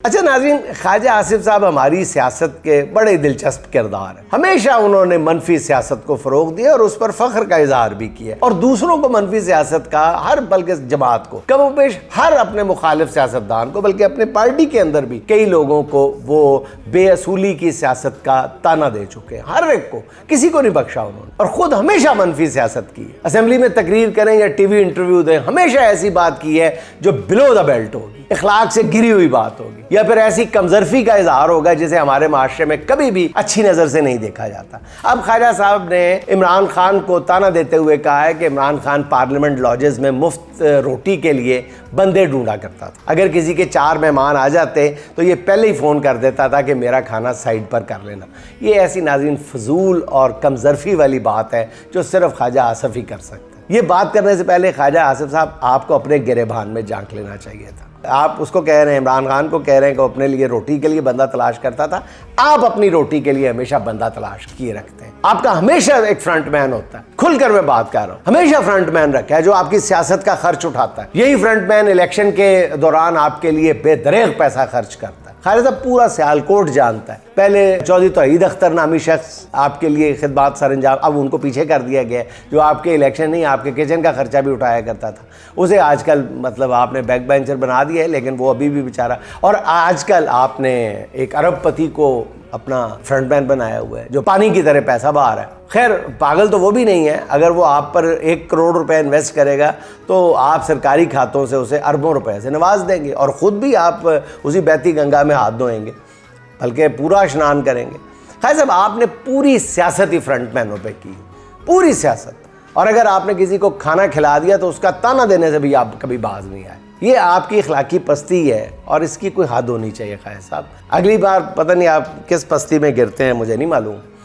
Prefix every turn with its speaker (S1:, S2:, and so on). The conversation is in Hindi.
S1: अच्छा नाज़रीन, ख्वाजा आसिफ साहब हमारी सियासत के बड़े दिलचस्प किरदार हैं। हमेशा उन्होंने मनफी सियासत को फ़रोग दिया और उस पर फ़ख्र का इजहार भी किया और दूसरों को मनफी सियासत का हर बल्कि जमात को कमोबेश हर अपने मुखालिफ सियासतदान को बल्कि अपने पार्टी के अंदर भी कई लोगों को वो बेअसूली की सियासत का ताना दे चुके हैं। हर एक को, किसी को नहीं बख्शा उन्होंने, और ख़ुद हमेशा मनफी सियासत की है। असम्बली में तकरीर करें या टीवी इंटरव्यू दें, हमेशा ऐसी बात की है जो बिलो द बेल्ट होगी, इखलाक से गिरी हुई बात होगी या फिर ऐसी कमजरफी का इजहार होगा जिसे हमारे माशरे में कभी भी अच्छी नज़र से नहीं देखा जाता। अब ख्वाजा साहब ने इमरान खान को ताना देते हुए कहा है कि इमरान खान पार्लियामेंट लॉजेस में मुफ्त रोटी के लिए बंदे ढूंढा करता था। अगर किसी के 4 मेहमान आ जाते तो ये पहले ही फ़ोन कर देता था कि मेरा खाना साइड पर कर लेना। ये ऐसी नाज़रीन फजूल और कमजरफी वाली बात है जो सिर्फ ख्वाजा आसिफ ही कर सकता है। ये बात करने से पहले ख्वाजा आसिफ साहब आपको अपने गिरेबान में झांक लेना चाहिए था। आप उसको कह रहे हैं, इमरान खान को कह रहे हैं कि अपने लिए रोटी के लिए बंदा तलाश करता था। आप अपनी रोटी के लिए हमेशा बंदा तलाश किए रखते हैं। आपका हमेशा एक फ्रंटमैन होता है, खुलकर मैं बात कर रहा हूं, हमेशा फ्रंटमैन रखा है जो आपकी सियासत का खर्च उठाता है। यही फ्रंटमैन इलेक्शन के दौरान आपके लिए बेदरेग पैसा खर्च करता है। ख्वाजा साहब पूरा सियालकोट जानता है। पहले चौधरी तौहीद अख्तर नामी शख्स आपके लिए खिदमत सरंजाम, अब उनको पीछे कर दिया गया, जो आपके इलेक्शन नहीं आपके किचन का खर्चा भी उठाया करता था। उसे आजकल मतलब आपने बैक बेंचर बना दिया है, लेकिन वो अभी भी बेचारा। और आजकल आपने एक अरबपति को अपना फ्रंटमैन बनाया हुआ है जो पानी की तरह पैसा बहा रहा है। खैर पागल तो वो भी नहीं है, अगर वो आप पर 1 करोड़ रुपए इन्वेस्ट करेगा तो आप सरकारी खातों से उसे अरबों रुपए से नवाज देंगे और ख़ुद भी आप उसी बहती गंगा में हाथ धोएंगे, बल्कि पूरा स्नान करेंगे। खैर साहब, आपने पूरी सियासत ही फ्रंटमैनों पे की, पूरी सियासत। और अगर आपने किसी को खाना खिला दिया तो उसका ताना देने से भी आप कभी बाज नहीं आए। ये आपकी इखलाकी पस्ती है और इसकी कोई हद होनी चाहिए। ख्वाजा साहब, अगली बार पता नहीं आप किस पस्ती में गिरते हैं, मुझे नहीं मालूम।